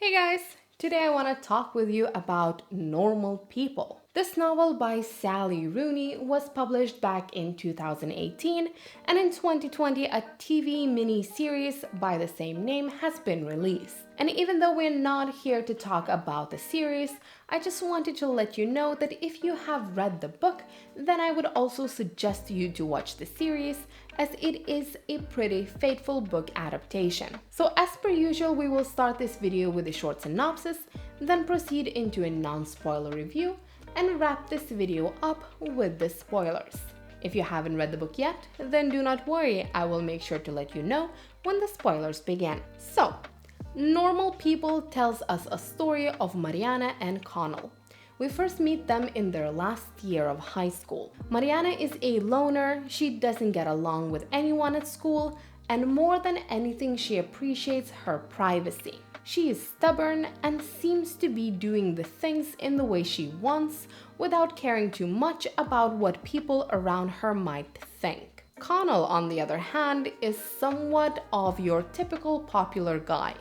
Hey guys! Today I want to talk with you about Normal People. This novel by Sally Rooney was published back in 2018, and in 2020 a TV mini-series by the same name has been released. And even though we're not here to talk about the series, I just wanted to let you know that if you have read the book, then I would also suggest you to watch the series, as it is a pretty faithful book adaptation. So as per usual, we will start this video with a short synopsis, then proceed into a non-spoiler review, and wrap this video up with the spoilers. If you haven't read the book yet, then do not worry, I will make sure to let you know when the spoilers begin. So, Normal People tells us a story of Mariana and Connell. We first meet them in their last year of high school. Mariana is a loner, she doesn't get along with anyone at school, and more than anything she appreciates her privacy. She is stubborn and seems to be doing the things in the way she wants without caring too much about what people around her might think. Connell, on the other hand, is somewhat of your typical popular guy,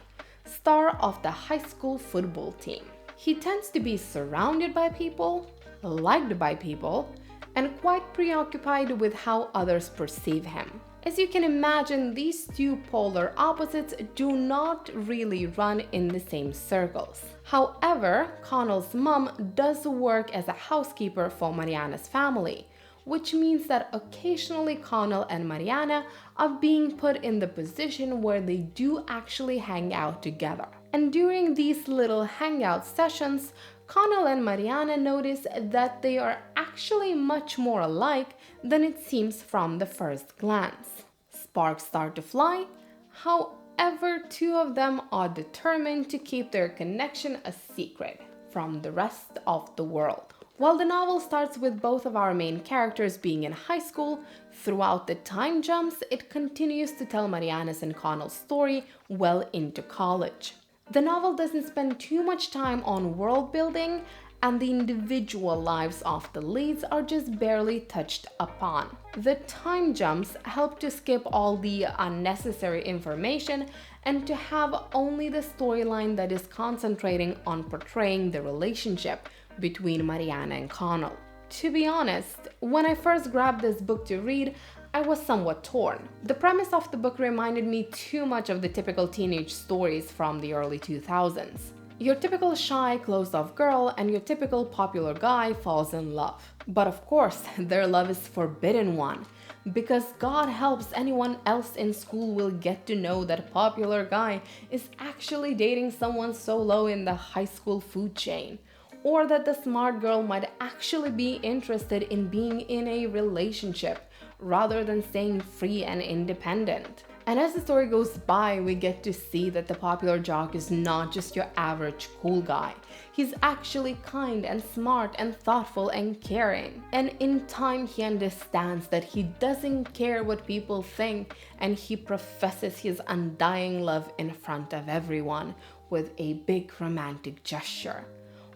star of the high school football team. He tends to be surrounded by people, liked by people, and quite preoccupied with how others perceive him. As you can imagine, these two polar opposites do not really run in the same circles. However, Connell's mom does work as a housekeeper for Mariana's family, which means that occasionally Connell and Mariana are being put in the position where they do actually hang out together. And during these little hangout sessions, Connell and Mariana notice that they are actually much more alike than it seems from the first glance. Sparks start to fly, however, two of them are determined to keep their connection a secret from the rest of the world. While the novel starts with both of our main characters being in high school, throughout the time jumps, it continues to tell Mariana's and Connell's story well into college. The novel doesn't spend too much time on world building, and the individual lives of the leads are just barely touched upon. The time jumps help to skip all the unnecessary information and to have only the storyline that is concentrating on portraying the relationship between Mariana and Connell. To be honest, when I first grabbed this book to read, I was somewhat torn. The premise of the book reminded me too much of the typical teenage stories from the early 2000s. Your typical shy, closed-off girl and your typical popular guy falls in love. But of course, their love is forbidden one, because God helps anyone else in school will get to know that popular guy is actually dating someone so low in the high school food chain, or that the smart girl might actually be interested in being in a relationship rather than staying free and independent. And as the story goes by, we get to see that the popular jock is not just your average cool guy. He's actually kind and smart and thoughtful and caring. And in time, he understands that he doesn't care what people think, and he professes his undying love in front of everyone with a big romantic gesture.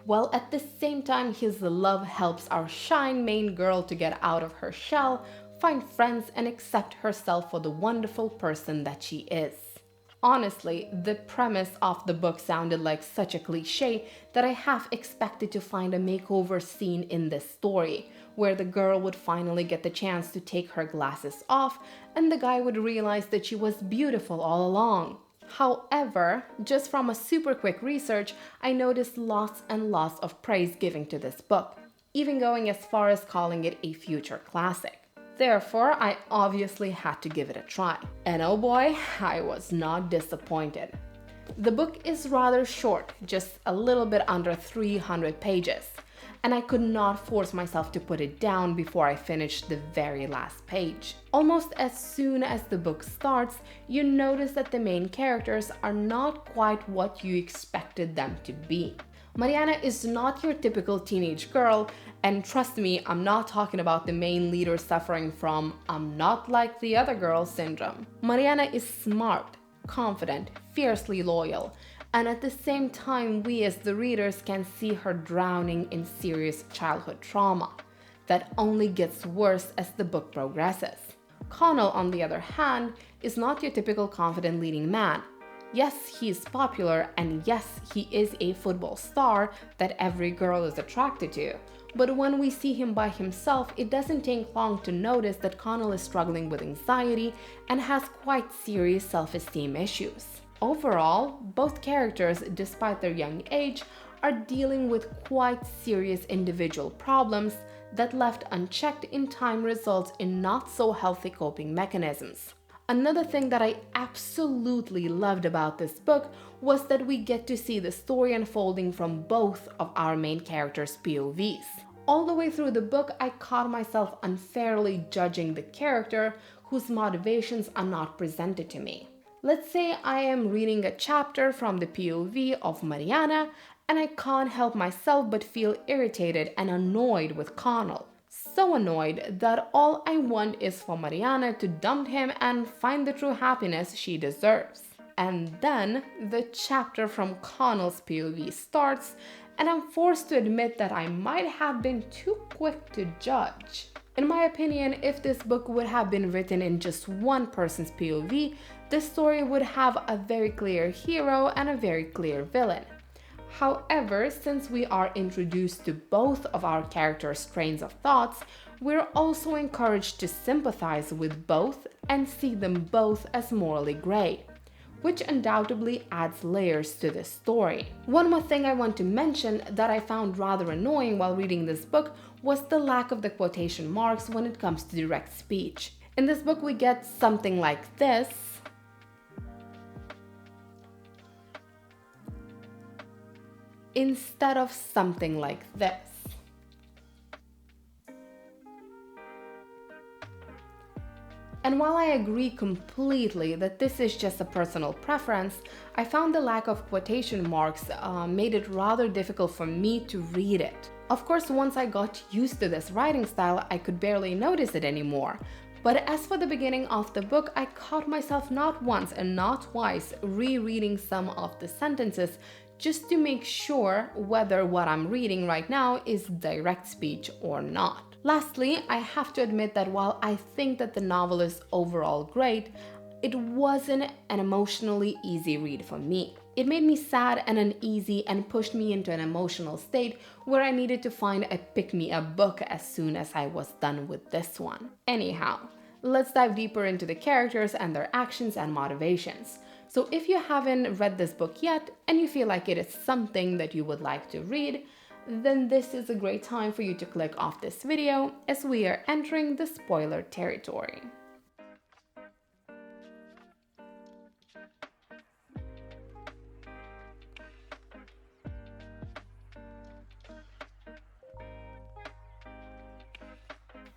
While at the same time, his love helps our shy main girl to get out of her shell, find friends, and accept herself for the wonderful person that she is. Honestly, the premise of the book sounded like such a cliche that I half expected to find a makeover scene in this story, where the girl would finally get the chance to take her glasses off and the guy would realize that she was beautiful all along. However, just from a super quick research, I noticed lots and lots of praise given to this book, even going as far as calling it a future classic. Therefore, I obviously had to give it a try. And oh boy, I was not disappointed. The book is rather short, just a little bit under 300 pages, and I could not force myself to put it down before I finished the very last page. Almost as soon as the book starts, you notice that the main characters are not quite what you expected them to be. Mariana is not your typical teenage girl, and trust me, I'm not talking about the main leader suffering from "I'm not like the other girl" syndrome. Mariana is smart, confident, fiercely loyal, and at the same time we as the readers can see her drowning in serious childhood trauma that only gets worse as the book progresses. Connell, on the other hand, is not your typical confident leading man. Yes, he is popular, and yes, he is a football star that every girl is attracted to. But when we see him by himself, it doesn't take long to notice that Connell is struggling with anxiety and has quite serious self-esteem issues. Overall, both characters, despite their young age, are dealing with quite serious individual problems that, left unchecked in time, result in not so healthy coping mechanisms. Another thing that I absolutely loved about this book was that we get to see the story unfolding from both of our main characters' POVs. All the way through the book, I caught myself unfairly judging the character whose motivations are not presented to me. Let's say I am reading a chapter from the POV of Mariana, and I can't help myself but feel irritated and annoyed with Connell. So annoyed that all I want is for Mariana to dump him and find the true happiness she deserves. And then the chapter from Connell's POV starts, and I'm forced to admit that I might have been too quick to judge. In my opinion, if this book would have been written in just one person's POV, the story would have a very clear hero and a very clear villain. However, since we are introduced to both of our characters' trains of thoughts, we're also encouraged to sympathize with both and see them both as morally gray, which undoubtedly adds layers to this story. One more thing I want to mention that I found rather annoying while reading this book was the lack of the quotation marks when it comes to direct speech. In this book, we get something like this, instead of something like this. And while I agree completely that this is just a personal preference, I found the lack of quotation marks made it rather difficult for me to read it. Of course, once I got used to this writing style, I could barely notice it anymore. But as for the beginning of the book, I caught myself not once and not twice rereading some of the sentences just to make sure whether what I'm reading right now is direct speech or not. Lastly, I have to admit that while I think that the novel is overall great, it wasn't an emotionally easy read for me. It made me sad and uneasy and pushed me into an emotional state where I needed to find a pick-me-up book as soon as I was done with this one. Anyhow, let's dive deeper into the characters and their actions and motivations. So if you haven't read this book yet and you feel like it is something that you would like to read, then this is a great time for you to click off this video as we are entering the spoiler territory.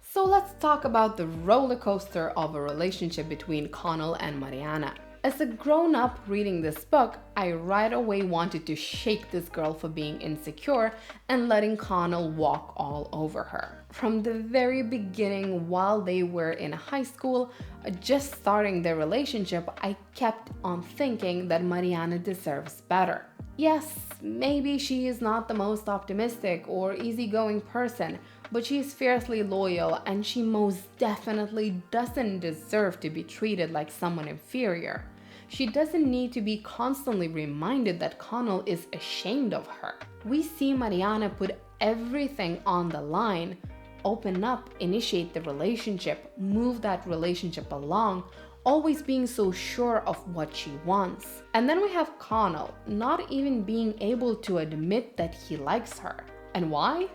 So let's talk about the roller coaster of a relationship between Connell and Mariana. As a grown-up reading this book, I right away wanted to shake this girl for being insecure and letting Connell walk all over her. From the very beginning, while they were in high school, just starting their relationship, I kept on thinking that Mariana deserves better. Yes, maybe she is not the most optimistic or easygoing person, but she is fiercely loyal and she most definitely doesn't deserve to be treated like someone inferior. She doesn't need to be constantly reminded that Connell is ashamed of her. We see Mariana put everything on the line, open up, initiate the relationship, move that relationship along, always being so sure of what she wants. And then we have Connell not even being able to admit that he likes her. And why?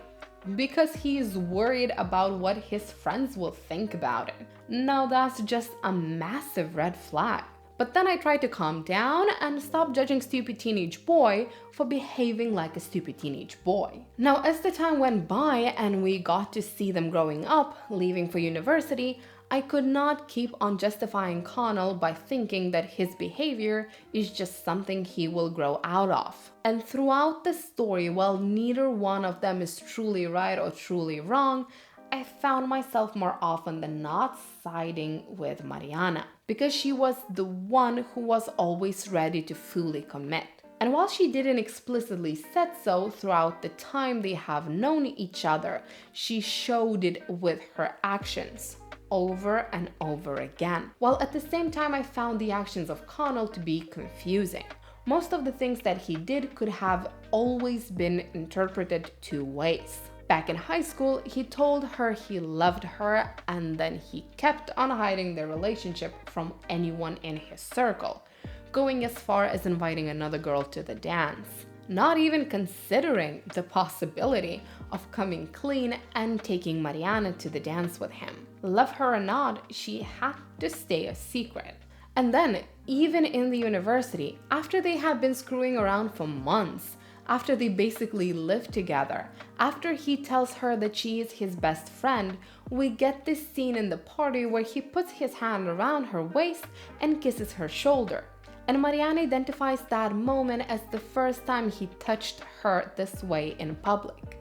Because he is worried about what his friends will think about it. Now that's just a massive red flag. But then I tried to calm down and stop judging stupid teenage boy for behaving like a stupid teenage boy. Now, as the time went by and we got to see them growing up, leaving for university, I could not keep on justifying Connell by thinking that his behavior is just something he will grow out of. And throughout the story, while neither one of them is truly right or truly wrong, I found myself more often than not siding with Mariana, because she was the one who was always ready to fully commit. And while she didn't explicitly said so throughout the time they have known each other, she showed it with her actions. over and over again, while at the same time I found the actions of Connell to be confusing. Most of the things that he did could have always been interpreted two ways. Back in high school, he told her he loved her, and then he kept on hiding their relationship from anyone in his circle, going as far as inviting another girl to the dance, not even considering the possibility of coming clean and taking Mariana to the dance with him. Love her or not, she had to stay a secret. And then, even in the university, after they had been screwing around for months, after they basically lived together, after he tells her that she is his best friend, we get this scene in the party where he puts his hand around her waist and kisses her shoulder. And Mariana identifies that moment as the first time he touched her this way in public.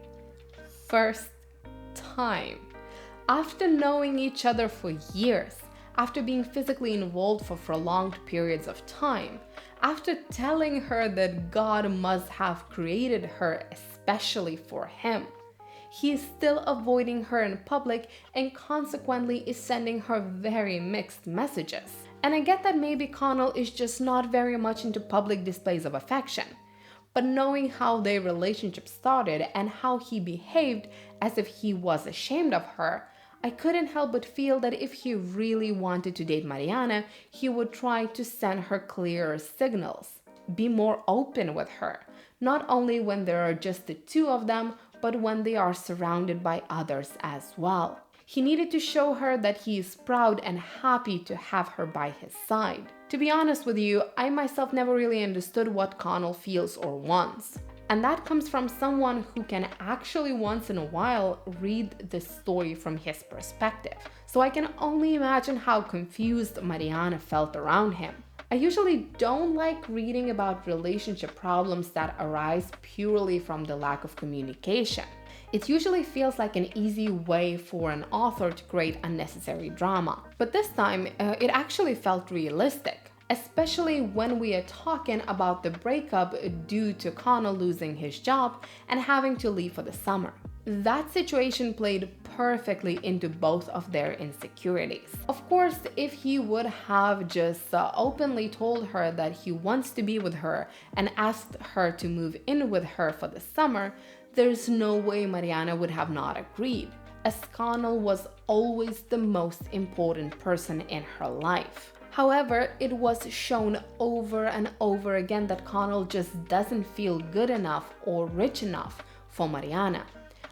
First time. After knowing each other for years, after being physically involved for prolonged periods of time, after telling her that God must have created her especially for him, he is still avoiding her in public and consequently is sending her very mixed messages. And I get that maybe Connell is just not very much into public displays of affection, but knowing how their relationship started and how he behaved as if he was ashamed of her, I couldn't help but feel that if he really wanted to date Mariana, he would try to send her clearer signals, be more open with her, not only when there are just the two of them, but when they are surrounded by others as well. He needed to show her that he is proud and happy to have her by his side. To be honest with you, I myself never really understood what Connell feels or wants. And that comes from someone who can actually once in a while read the story from his perspective. So I can only imagine how confused Mariana felt around him. I usually don't like reading about relationship problems that arise purely from the lack of communication. It usually feels like an easy way for an author to create unnecessary drama. But this time, it actually felt realistic, especially when we are talking about the breakup due to Connell losing his job and having to leave for the summer. That situation played perfectly into both of their insecurities. Of course, if he would have just openly told her that he wants to be with her and asked her to move in with her for the summer, there's no way Mariana would have not agreed, as Connell was always the most important person in her life. However, it was shown over and over again that Connell just doesn't feel good enough or rich enough for Mariana.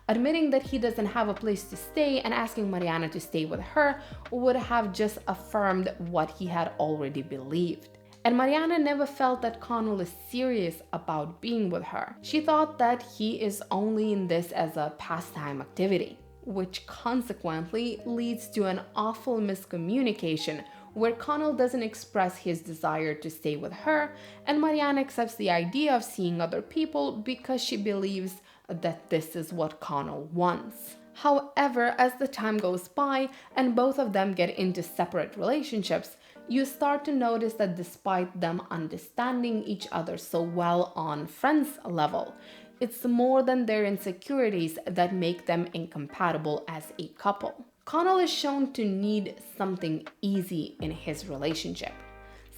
Admitting that he doesn't have a place to stay and asking Mariana to stay with her would have just affirmed what he had already believed. And Mariana never felt that Connell is serious about being with her. She thought that he is only in this as a pastime activity, which consequently leads to an awful miscommunication where Connell doesn't express his desire to stay with her, and Mariana accepts the idea of seeing other people because she believes that this is what Connell wants. However, as the time goes by and both of them get into separate relationships, you start to notice that despite them understanding each other so well on friends level, it's more than their insecurities that make them incompatible as a couple. Connell is shown to need something easy in his relationship.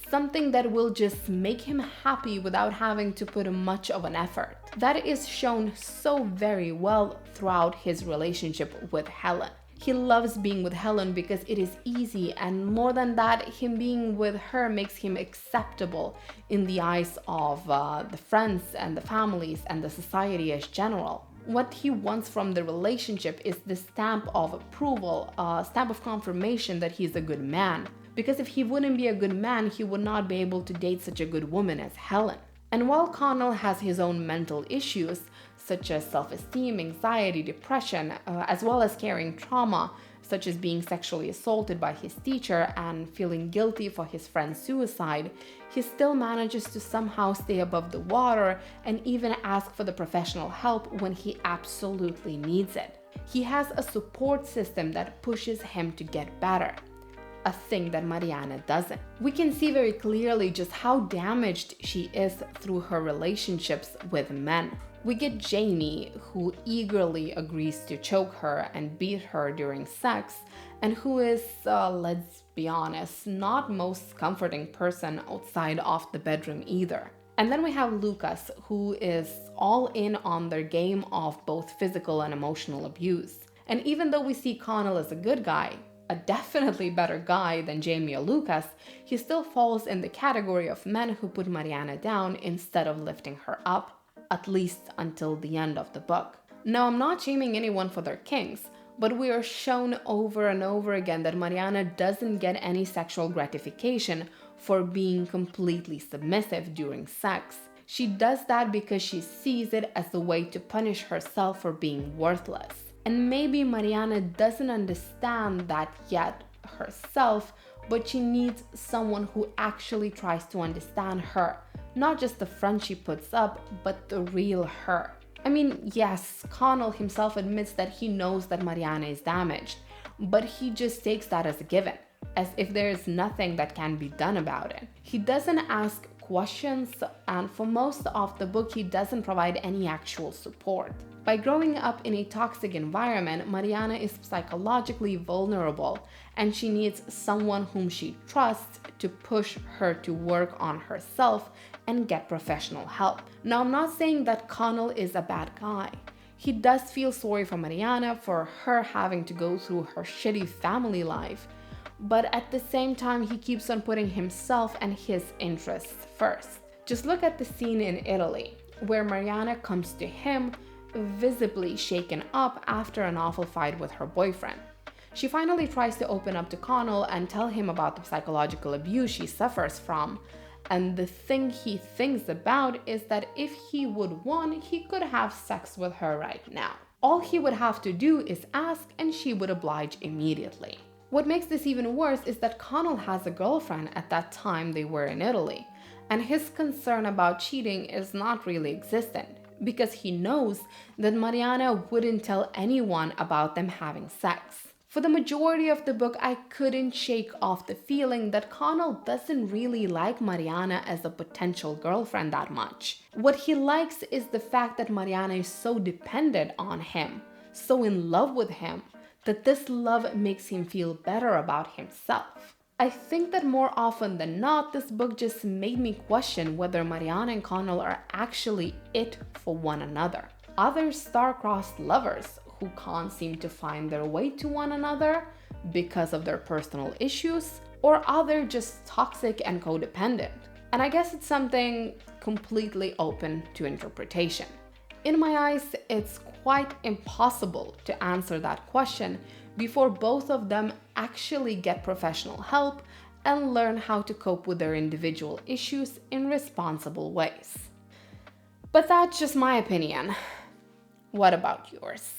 Something that will just make him happy without having to put much of an effort. That is shown so very well throughout his relationship with Helen. He loves being with Helen because it is easy, and more than that, him being with her makes him acceptable in the eyes of the friends and the families and the society as general. What he wants from the relationship is the stamp of approval, stamp of confirmation that he's a good man. Because if he wouldn't be a good man, he would not be able to date such a good woman as Helen. And while Connell has his own mental issues, such as self-esteem, anxiety, depression, as well as carrying trauma, such as being sexually assaulted by his teacher and feeling guilty for his friend's suicide, he still manages to somehow stay above the water and even ask for the professional help when he absolutely needs it. He has a support system that pushes him to get better. A thing that Mariana doesn't. We can see very clearly just how damaged she is through her relationships with men. We get Jamie, who eagerly agrees to choke her and beat her during sex, and who is, let's be honest, not most comforting person outside of the bedroom either. And then we have Lucas, who is all in on their game of both physical and emotional abuse. And even though we see Connell as a good guy, a definitely better guy than Jamie or Lucas, he still falls in the category of men who put Mariana down instead of lifting her up, at least until the end of the book. Now, I'm not shaming anyone for their kinks, but we are shown over and over again that Mariana doesn't get any sexual gratification for being completely submissive during sex. She does that because she sees it as a way to punish herself for being worthless. And maybe Mariana doesn't understand that yet herself, but she needs someone who actually tries to understand her. Not just the front she puts up, but the real her. I mean, yes, Connell himself admits that he knows that Mariana is damaged, but he just takes that as a given, as if there is nothing that can be done about it. He doesn't ask questions, and for most of the book, he doesn't provide any actual support. By growing up in a toxic environment, Mariana is psychologically vulnerable, and she needs someone whom she trusts to push her to work on herself and get professional help. Now, I'm not saying that Connell is a bad guy. He does feel sorry for Mariana for her having to go through her shitty family life, but at the same time, he keeps on putting himself and his interests first. Just look at the scene in Italy, where Mariana comes to him, visibly shaken up after an awful fight with her boyfriend. She finally tries to open up to Connell and tell him about the psychological abuse she suffers from, and the thing he thinks about is that if he would want, he could have sex with her right now. All he would have to do is ask, and she would oblige immediately. What makes this even worse is that Connell has a girlfriend at that time they were in Italy, and his concern about cheating is not really existent, because he knows that Mariana wouldn't tell anyone about them having sex. For the majority of the book, I couldn't shake off the feeling that Connell doesn't really like Mariana as a potential girlfriend that much. What he likes is the fact that Mariana is so dependent on him, so in love with him, that this love makes him feel better about himself. I think that more often than not, this book just made me question whether Mariana and Connell are actually it for one another. Are they star-crossed lovers who can't seem to find their way to one another because of their personal issues? Or are they just toxic and codependent? And I guess it's something completely open to interpretation. In my eyes, it's quite impossible to answer that question before both of them actually get professional help and learn how to cope with their individual issues in responsible ways. But that's just my opinion. What about yours?